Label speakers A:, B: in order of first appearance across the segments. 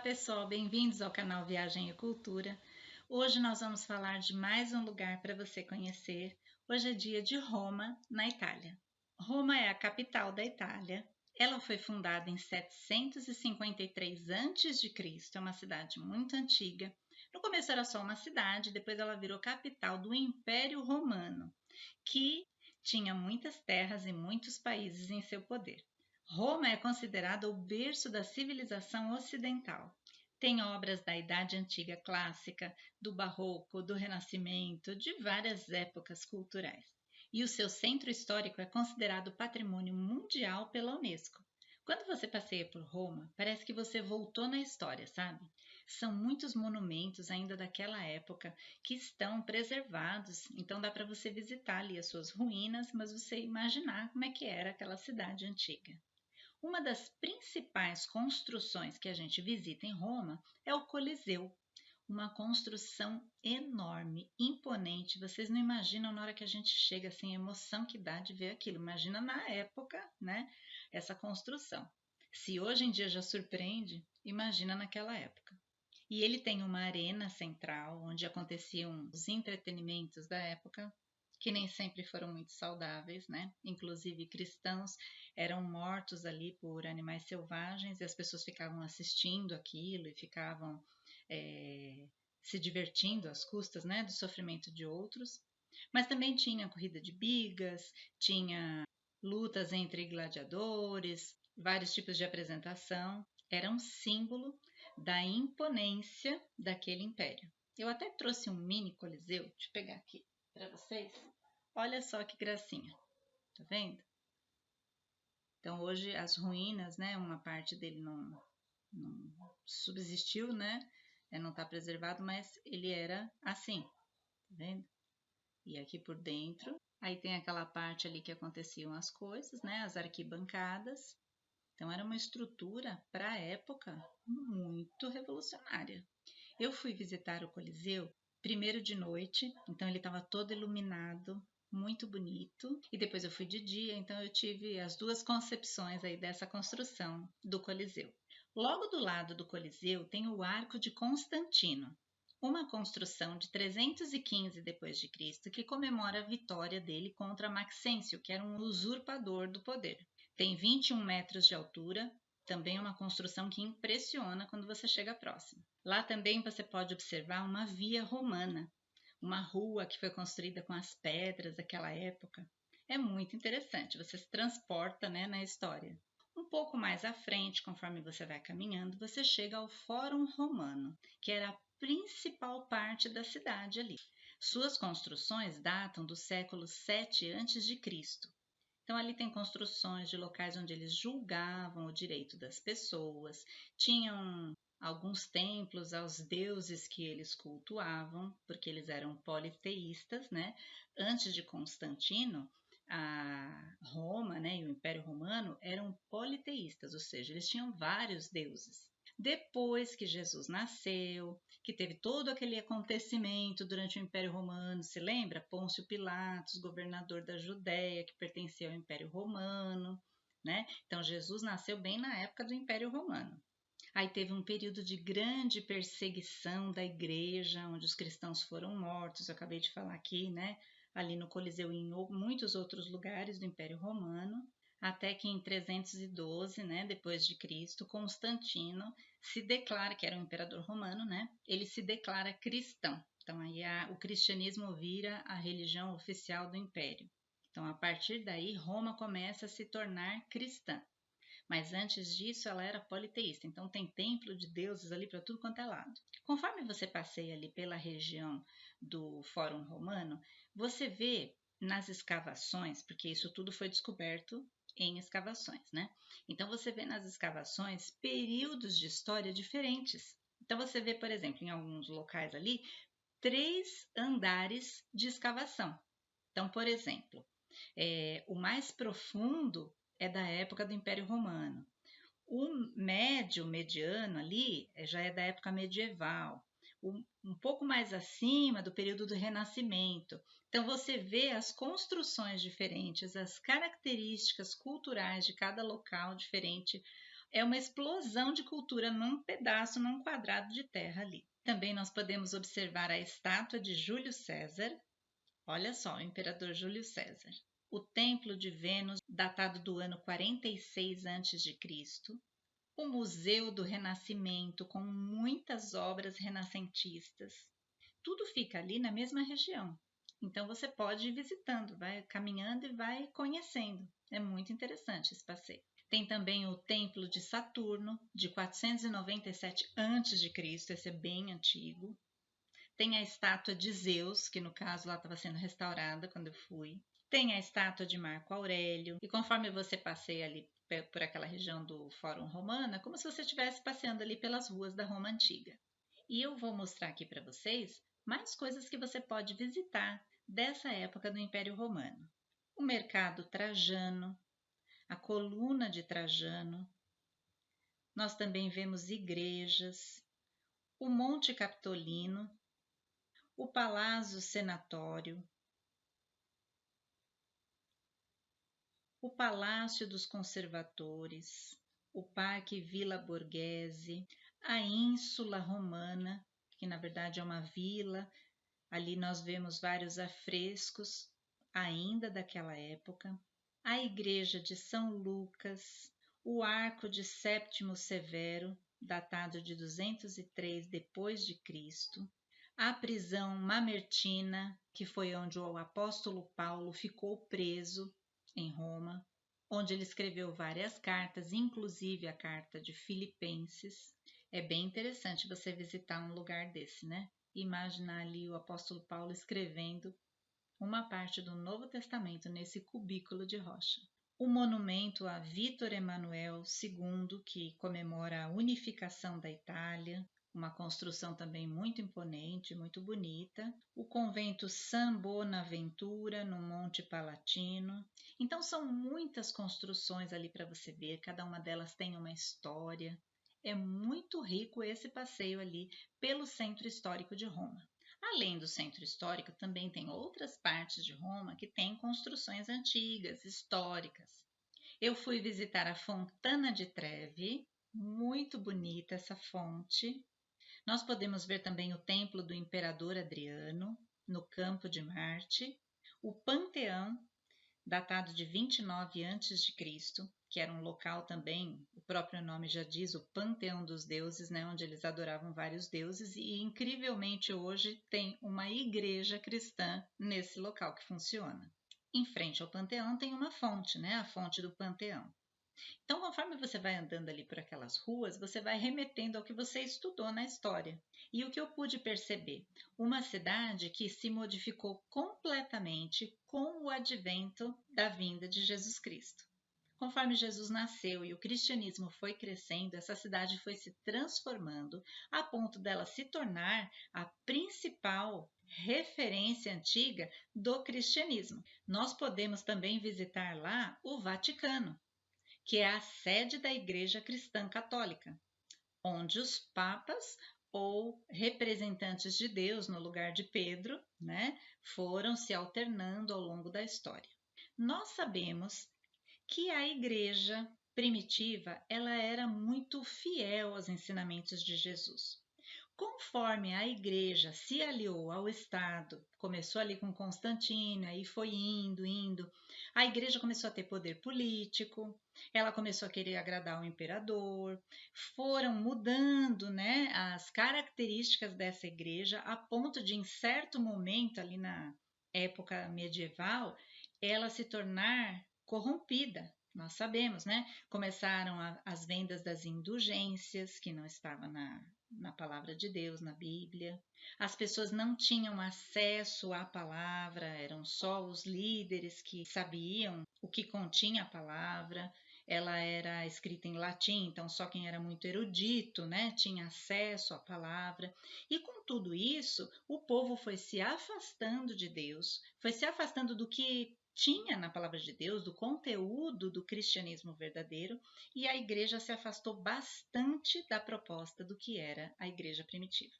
A: pessoal, bem-vindos ao canal Viagem e Cultura. Hoje nós vamos falar de mais um lugar para você conhecer. Hoje é dia de Roma, na Itália. Roma é a capital da Itália. Ela foi fundada em 753 a.C., é uma cidade muito antiga. No começo era só uma cidade, depois ela virou capital do Império Romano, que tinha muitas terras e muitos países em seu poder. Roma é considerada o berço da civilização ocidental. Tem obras da Idade Antiga Clássica, do Barroco, do Renascimento, de várias épocas culturais. E o seu centro histórico é considerado patrimônio mundial pela Unesco. Quando você passeia por Roma, parece que você voltou na história, sabe? São muitos monumentos ainda daquela época que estão preservados, então dá para você visitar ali as suas ruínas, mas você imaginar como é que era aquela cidade antiga. Uma das principais construções que a gente visita em Roma é o Coliseu, uma construção enorme, imponente. Vocês não imaginam na hora que a gente chega assim, a emoção que dá de ver aquilo. Imagina na época, né, essa construção. Se hoje em dia já surpreende, imagina naquela época. E ele tem uma arena central onde aconteciam os entretenimentos da época, que nem sempre foram muito saudáveis, né? Inclusive cristãos eram mortos ali por animais selvagens e as pessoas ficavam assistindo aquilo e ficavam se divertindo às custas, né, do sofrimento de outros. Mas também tinha corrida de bigas, tinha lutas entre gladiadores, vários tipos de apresentação. Era um símbolo da imponência daquele império. Eu até trouxe um mini coliseu, deixa eu pegar aqui para vocês. Olha só que gracinha, tá vendo? Então hoje as ruínas, né, uma parte dele não subsistiu, né, não está preservado, mas ele era assim, tá vendo? E aqui por dentro, aí tem aquela parte ali que aconteciam as coisas, né, as arquibancadas. Então era uma estrutura para a época muito revolucionária. Eu fui visitar o Coliseu primeiro de noite, então ele estava todo iluminado, muito bonito. E depois eu fui de dia, então eu tive as duas concepções aí dessa construção do Coliseu. Logo do lado do Coliseu tem o Arco de Constantino, uma construção de 315 d.C. que comemora a vitória dele contra Maxêncio, que era um usurpador do poder. Tem 21 metros de altura, também é uma construção que impressiona quando você chega próximo. Lá também você pode observar uma via romana, uma rua que foi construída com as pedras daquela época. É muito interessante, você se transporta, né, na história. Um pouco mais à frente, conforme você vai caminhando, você chega ao Fórum Romano, que era a principal parte da cidade ali. Suas construções datam do século 7 a.C. Então, ali tem construções de locais onde eles julgavam o direito das pessoas, tinham alguns templos aos deuses que eles cultuavam, porque eles eram politeístas, né? Antes de Constantino, a Roma, né, e o Império Romano eram politeístas, ou seja, eles tinham vários deuses. Depois que Jesus nasceu, que teve todo aquele acontecimento durante o Império Romano, se lembra? Pôncio Pilatos, governador da Judéia, que pertencia ao Império Romano, né? Então Jesus nasceu bem na época do Império Romano. Aí teve um período de grande perseguição da igreja, onde os cristãos foram mortos, eu acabei de falar aqui, né? Ali no Coliseu e em muitos outros lugares do Império Romano, até que em 312, né, depois de Cristo, Constantino se declara, que era um imperador romano, né? Ele se declara cristão. Então aí o cristianismo vira a religião oficial do império. Então a partir daí Roma começa a se tornar cristã. Mas antes disso ela era politeísta, então tem templo de deuses ali para tudo quanto é lado. Conforme você passeia ali pela região do Fórum Romano, você vê nas escavações, porque isso tudo foi descoberto em escavações, né? Então você vê nas escavações períodos de história diferentes. Então você vê, por exemplo, em alguns locais ali, 3 andares de escavação. Então, por exemplo, o mais profundo é da época do Império Romano. O médio, mediano ali, já é da época medieval. Um pouco mais acima do período do Renascimento. Então você vê as construções diferentes, as características culturais de cada local diferente É uma explosão de cultura num pedaço, num quadrado de terra ali. Também nós podemos observar a estátua de Júlio César. Olha só, o imperador Júlio César. O Templo de Vênus, datado do ano 46 a.C. O Museu do Renascimento, com muitas obras renascentistas. Tudo fica ali na mesma região. Então você pode ir visitando, vai caminhando e vai conhecendo. É muito interessante esse passeio. Tem também o Templo de Saturno, de 497 a.C., esse é bem antigo. Tem a estátua de Zeus, que no caso lá estava sendo restaurada quando eu fui. Tem a estátua de Marco Aurélio. E conforme você passeia ali por aquela região do Fórum Romano, é como se você estivesse passeando ali pelas ruas da Roma Antiga. E eu vou mostrar aqui para vocês mais coisas que você pode visitar dessa época do Império Romano. O Mercado Trajano, a Coluna de Trajano. Nós também vemos igrejas, o Monte Capitolino, o Palácio Senatório, o Palácio dos Conservatores, o Parque Villa Borghese, a Ínsula Romana, que na verdade é uma vila. Ali nós vemos vários afrescos ainda daquela época. A Igreja de São Lucas, o Arco de Séptimo Severo, datado de 203 depois de Cristo, a prisão Mamertina, que foi onde o apóstolo Paulo ficou preso em Roma, onde ele escreveu várias cartas, inclusive a carta de Filipenses. É bem interessante você visitar um lugar desse, né? Imaginar ali o apóstolo Paulo escrevendo uma parte do Novo Testamento nesse cubículo de rocha. O monumento a Vítor Emanuel II, que comemora a unificação da Itália, uma construção também muito imponente, muito bonita. O convento San Bonaventura, no Monte Palatino. Então, são muitas construções ali para você ver, cada uma delas tem uma história. É muito rico esse passeio ali pelo centro histórico de Roma. Além do centro histórico, também tem outras partes de Roma que têm construções antigas, históricas. Eu fui visitar a Fontana di Trevi, muito bonita essa fonte. Nós podemos ver também o templo do imperador Adriano, no Campo de Marte, o Panteão, datado de 29 a.C., que era um local também, o próprio nome já diz, o Panteão dos Deuses, né, onde eles adoravam vários deuses, e incrivelmente hoje tem uma igreja cristã nesse local que funciona. Em frente ao Panteão tem uma fonte, né, a fonte do Panteão. Então, conforme você vai andando ali por aquelas ruas, você vai remetendo ao que você estudou na história. E o que eu pude perceber? Uma cidade que se modificou completamente com o advento da vinda de Jesus Cristo. Conforme Jesus nasceu e o cristianismo foi crescendo, essa cidade foi se transformando a ponto dela se tornar a principal referência antiga do cristianismo. Nós podemos também visitar lá o Vaticano, que é a sede da Igreja Cristã Católica, onde os papas ou representantes de Deus no lugar de Pedro, né, foram se alternando ao longo da história. Nós sabemos que a igreja primitiva, ela era muito fiel aos ensinamentos de Jesus. Conforme a igreja se aliou ao Estado, começou ali com Constantino, aí foi indo, a igreja começou a ter poder político, ela começou a querer agradar o imperador, foram mudando, né, as características dessa igreja a ponto de, em certo momento, ali na época medieval, ela se tornar corrompida. Nós sabemos, né? Começaram as vendas das indulgências, que não estava na palavra de Deus, na Bíblia. As pessoas não tinham acesso à palavra, eram só os líderes que sabiam o que continha a palavra. Ela era escrita em latim, então só quem era muito erudito, né, tinha acesso à palavra. E com tudo isso, o povo foi se afastando de Deus, foi se afastando do que tinha na palavra de Deus, do conteúdo do cristianismo verdadeiro, e a igreja se afastou bastante da proposta do que era a igreja primitiva.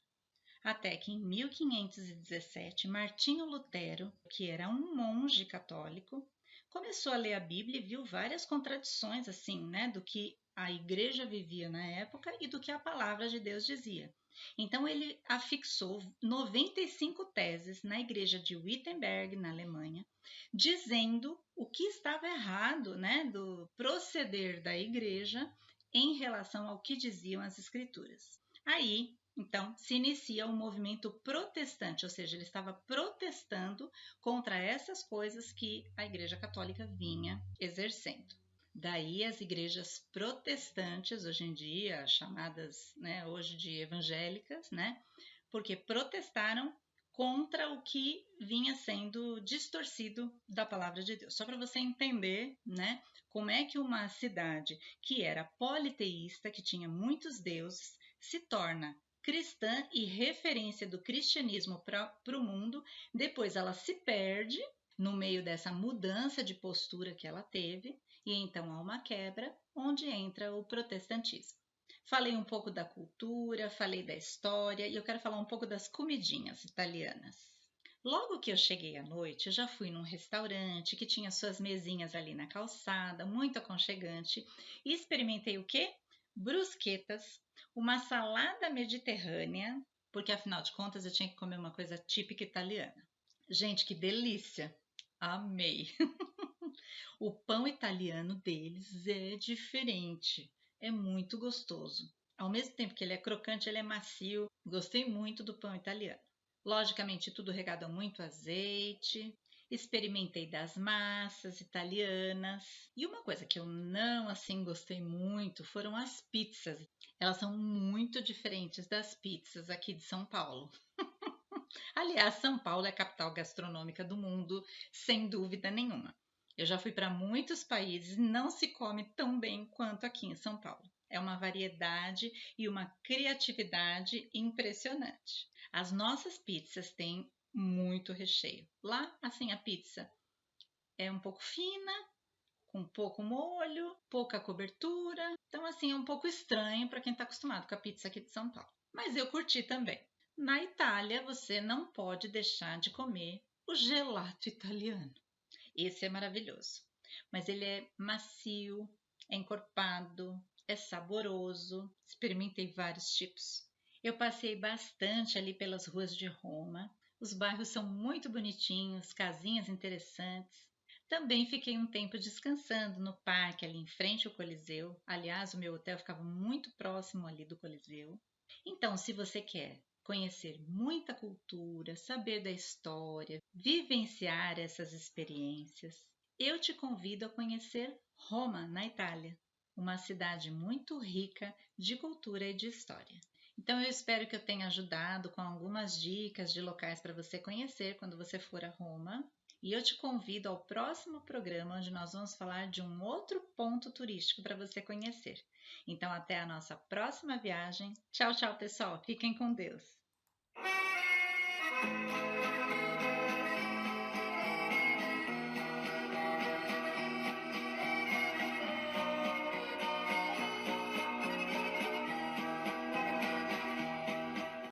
A: Até que em 1517, Martinho Lutero, que era um monge católico, começou a ler a Bíblia e viu várias contradições assim, né, do que a igreja vivia na época e do que a palavra de Deus dizia. Então ele afixou 95 teses na igreja de Wittenberg, na Alemanha, dizendo o que estava errado, né, do proceder da igreja em relação ao que diziam as escrituras. Aí, então, se inicia o movimento protestante, ou seja, ele estava protestando contra essas coisas que a Igreja Católica vinha exercendo. Daí as igrejas protestantes, hoje em dia, chamadas, né, hoje de evangélicas, né, porque protestaram contra o que vinha sendo distorcido da palavra de Deus. Só para você entender, né, como é que uma cidade que era politeísta, que tinha muitos deuses, se torna cristã e referência do cristianismo para o mundo, depois ela se perde no meio dessa mudança de postura que ela teve, e então há uma quebra, onde entra o protestantismo. Falei um pouco da cultura, falei da história e eu quero falar um pouco das comidinhas italianas. Logo que eu cheguei à noite, eu já fui num restaurante que tinha suas mesinhas ali na calçada, muito aconchegante, e experimentei o quê? Brusquetas, uma salada mediterrânea, porque afinal de contas eu tinha que comer uma coisa típica italiana. Gente, que delícia! Amei! O pão italiano deles é diferente, é muito gostoso. Ao mesmo tempo que ele é crocante, ele é macio. Gostei muito do pão italiano. Logicamente, tudo regado a muito azeite. Experimentei das massas italianas. E uma coisa que eu não assim gostei muito foram as pizzas. Elas são muito diferentes das pizzas aqui de São Paulo. Aliás, São Paulo é a capital gastronômica do mundo, sem dúvida nenhuma. Eu já fui para muitos países e não se come tão bem quanto aqui em São Paulo. É uma variedade e uma criatividade impressionante. As nossas pizzas têm muito recheio. Lá, assim, a pizza é um pouco fina, com pouco molho, pouca cobertura. Então, assim, é um pouco estranho para quem está acostumado com a pizza aqui de São Paulo. Mas eu curti também. Na Itália, você não pode deixar de comer o gelato italiano. Esse é maravilhoso. Mas ele é macio, é encorpado, é saboroso. Experimentei vários tipos. Eu passei bastante ali pelas ruas de Roma. Os bairros são muito bonitinhos, casinhas interessantes. Também fiquei um tempo descansando no parque ali em frente ao Coliseu. Aliás, o meu hotel ficava muito próximo ali do Coliseu. Então, se você quer conhecer muita cultura, saber da história, vivenciar essas experiências, eu te convido a conhecer Roma, na Itália, uma cidade muito rica de cultura e de história. Então, eu espero que eu tenha ajudado com algumas dicas de locais para você conhecer quando você for a Roma. E eu te convido ao próximo programa, onde nós vamos falar de um outro ponto turístico para você conhecer. Então, até a nossa próxima viagem. Tchau, tchau, pessoal. Fiquem com Deus.